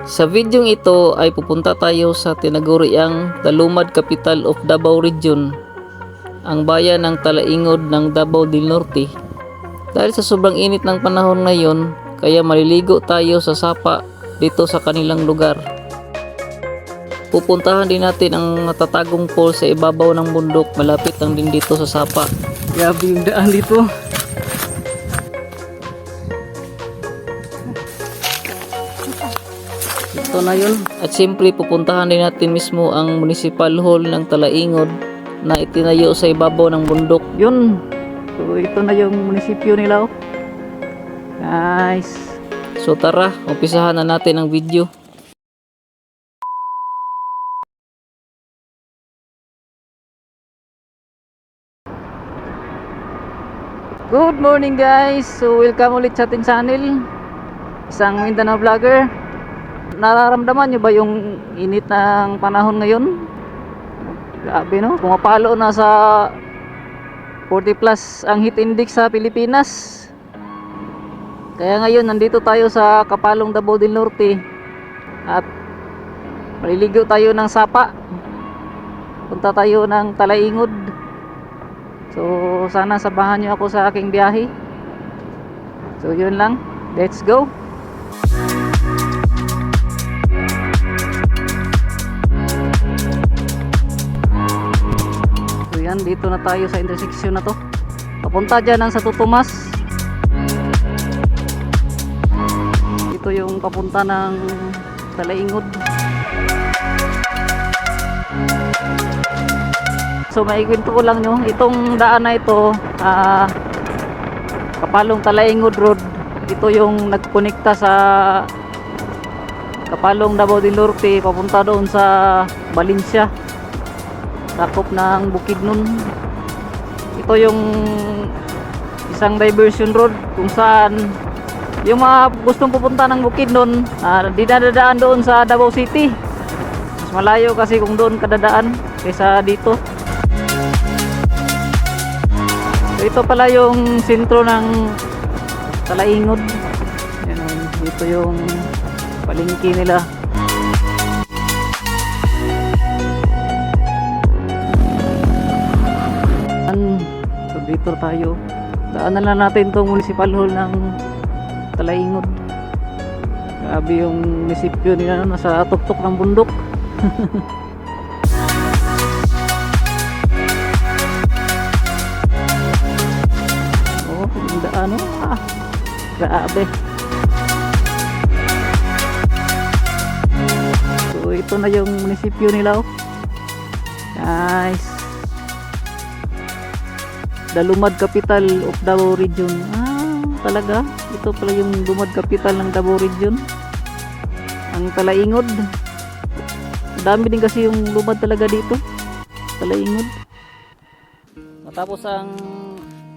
Sa videong ito ay pupunta tayo sa tinaguriang Talumad Capital of Davao Region, ang bayan ng Talaingod ng Davao del Norte. Dahil sa sobrang init ng panahon ngayon, kaya maliligo tayo sa sapa dito sa kanilang lugar. Pupuntahan din natin ang natatagong falls sa ibabaw ng bundok, malapit lang din dito sa sapa. Grabe yung daan dito. Ito na yun. At siyempre pupuntahan din natin mismo ang Municipal Hall ng Talaingod na itinayo sa ibabaw ng bundok. Yun. So ito na yung munisipyo nila. Oh. Guys. So tara, umpisahan na natin ang video. Good morning guys. So welcome ulit sa ating channel. Isang Mindanao vlogger. Nararamdaman nyo ba yung init ng panahon ngayon? Grabe no? Pumapalo na sa 40 plus ang heat index sa Pilipinas. Kaya ngayon nandito tayo sa Kapalong, Davao del Norte. At maliligo tayo ng sapa. Punta tayo ng Talaingod. So sana sabahan nyo ako sa aking biyahe. So yun lang. Let's go! Yan, dito na tayo sa intersection na to. Papunta dyan ang Santo Tomas. Ito yung papunta ng Talaingod. So maikwento ko lang nyo, itong daan na ito, Kapalong Talaingod Road. Ito yung nagkonekta sa Kapalong, Davao del Norte, papunta doon sa Valencia, sakop ng Bukidnon. Ito yung isang diversion road kung saan yung mga gustong pupunta ng Bukidnon, dinadadaan doon sa Davao City. Mas malayo kasi kung doon kadadaan kaysa dito. So ito pala yung sentro ng Talaingod. Yan, dito yung palengke nila. So dito tayo. Daanan na natin itong Municipal Hall ng Talaingod. Grabe yung munisipyo nila, nasa tuktok ng bundok. Oh, yung daan, grabe. So ito na yung munisipyo nila. Guys, Talumad Capital of Davao Region. Talaga? Ito pala yung Talumad Capital ng Davao Region. Ang Talaingod. Dami din kasi yung lumad talaga dito. Talaingod. Matapos ang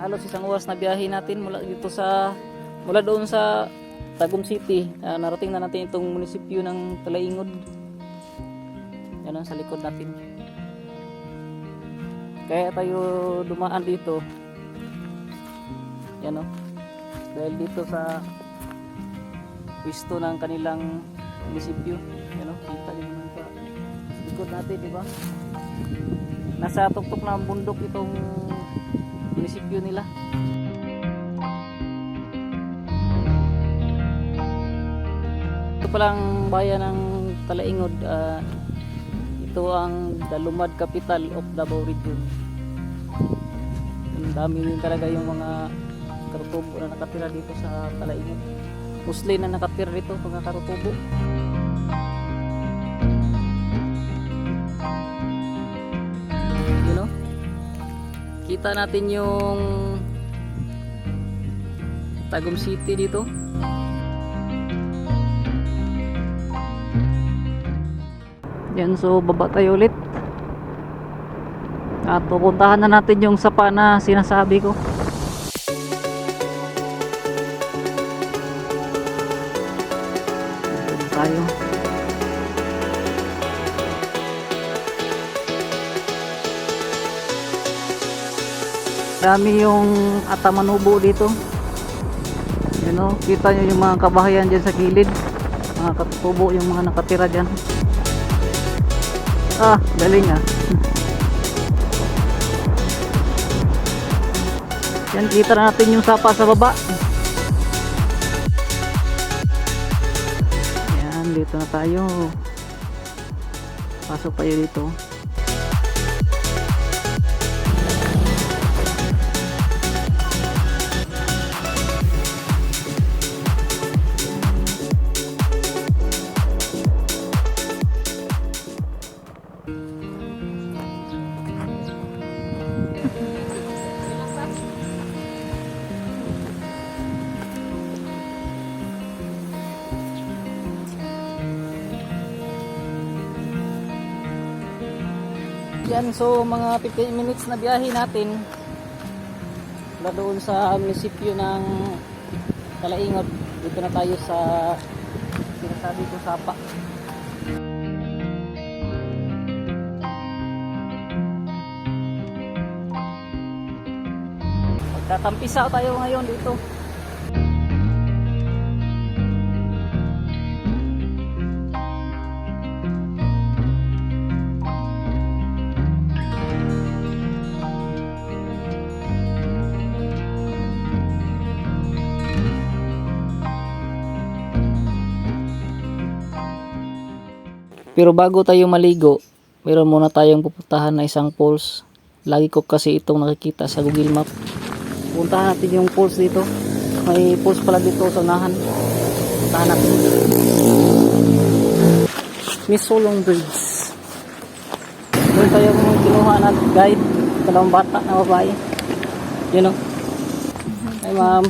halos isang oras na biyahe natin mula doon sa Tagum City, narating na natin itong munisipyo ng Talaingod. Yan sa likod natin. Kaya tayo dumaan dito. Yan dahil dito sa pwesto ng kanilang munisipyo. Yan kita niyo naman sa likod natin, di ba? Nasa tuktok ng bundok itong munisipyo nila. Ito palang bayan ng Talaingod. Ito ang Talumad Capital of Davao Region. Ang dami din talaga yung mga karutubo na nakatira dito sa Talaingod. Muslim na nakatira dito, mga karutubo. You know? Kita natin yung Tagum City dito. Yan, so baba tayo ulit. At pupuntahan na natin yung sapa na sinasabi ko. Tayo. Dami yung Atamanubo dito. You know, kita nyo yung mga kabahayan dyan sa gilid. Mga katubo yung mga nakatira dyan. Ah, galing ah. Yan, kita na natin yung sapa sa baba. Yan, dito na tayo. Pasok tayo dito. Yan, so mga 15 minutes na biyahe natin na doon sa munisipyo ng Kalaingod. Dito na tayo sa sinasabi ko Sapa. Magtatampisaw tayo ngayon dito. Pero bago tayo maligo, meron muna tayong pupuntahan na isang falls. Lagi ko kasi itong nakikita sa Google Map. Puntahan natin yung falls dito. May falls pala dito sa unahan. Puntahan natin. Miss Solong Bridge. Doon tayo kinuha na guide. Dalawang bata na babae. Yun o. Ay ma'am.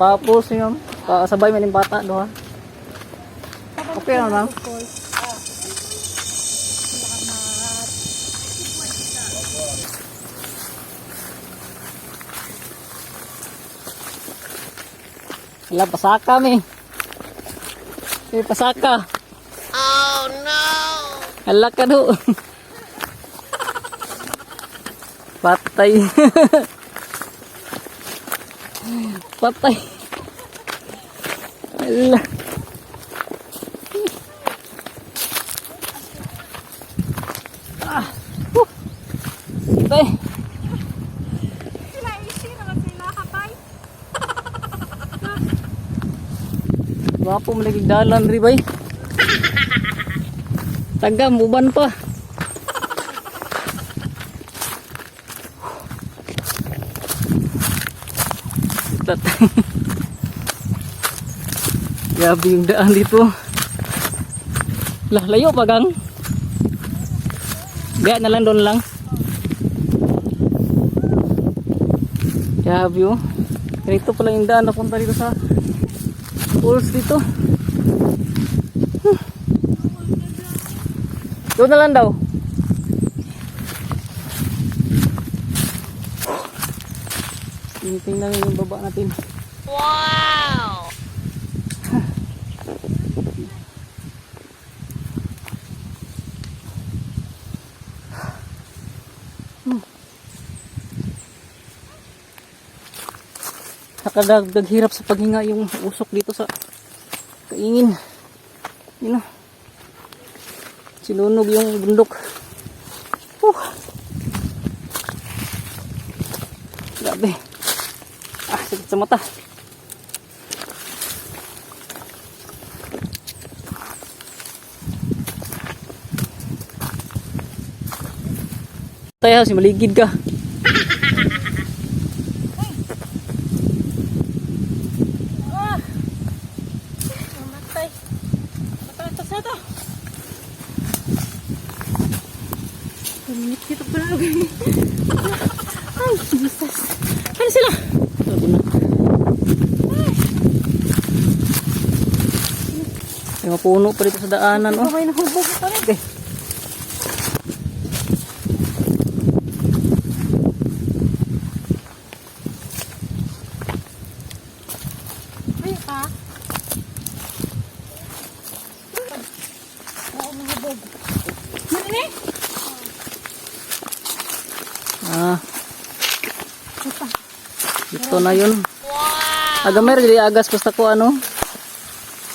Pa-falls niyo. Sabay man yung bata doon ha. Okay naman. Wala, pasaka mi. May pasaka. Oh no! Hala ka do. Patay. Patay. Hala. Tay. Sila isi naman sila kapay. Wapo malagig dalan ri bay. Tagam uban pa. Grabe yung daan dito. Lah, layo pa gang. Gaya na lang doon lang. Grabe oh. Ganito pala yung daan napunta dito sa falls dito. Doon na lang daw. Tingnan yung baba natin. Wow! Nakadagdag hirap sa paghinga yung usok dito sa kaingin. Yun o. Sinunog yung bundok. Grabe. Ah, sakit sa mata. Tayo, si maligid ka. Dito pa lang. Ay, Jesus. Ano sila? Sabi na. May mapuno pa dito sa daanan. Oh. May nahubog pa rin. Okay. Ay, pa. Oo, nahubog. Mani? Ah. Ito na yun. Agamer, di agas basta ko ano.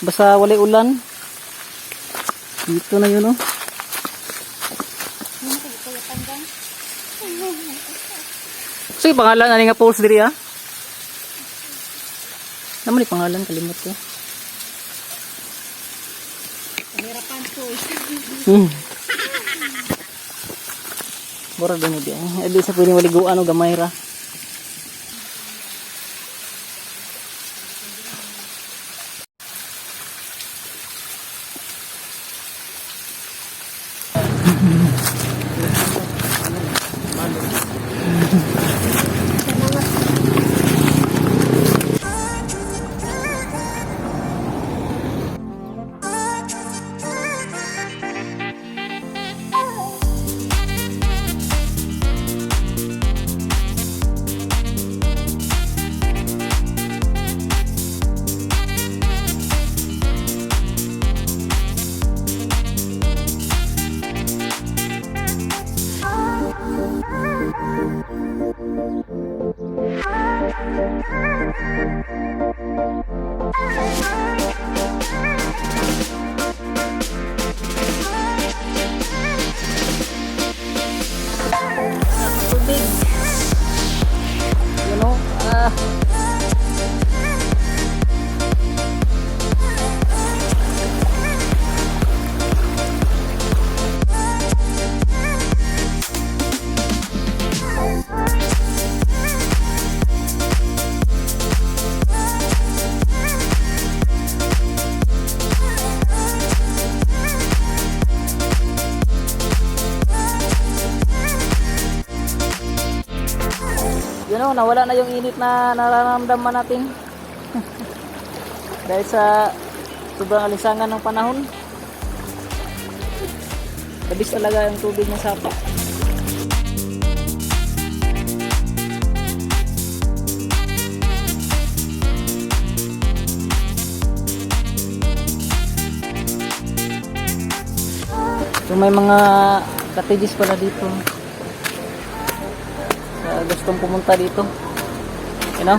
Basta wala ulan. Dito na yun, oh. Sige, pangalan na nga post diri, ah. Naman ni pangalan, kalimot ko. Pahirapan po. Bora din mo di. Adi sa pwedeng waliguan o gamay ra. Tubig. You know, nawala na yung init na nararamdaman natin. Dahil sa sobrang alisangan ng panahon. Labis talaga yung tubig ng sapa. So may mga cottages pala dito. Gustong pumunta dito, you know.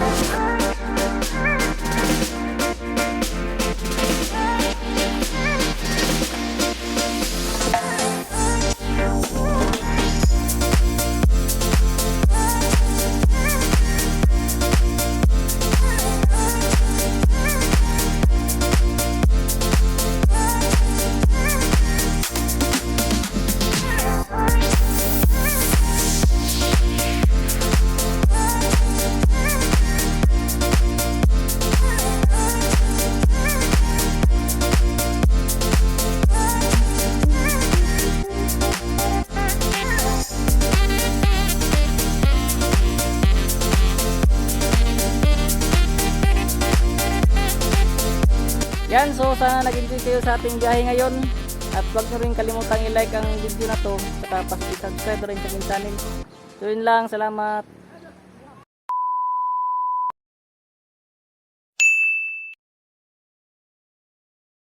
Yan, so sana nag-enjoy kayo sa ating biyahe ngayon. At huwag nyo rin kalimutang i-like ang video na to. Saka pa-subscribe rin sa aking channel. So yun lang, salamat.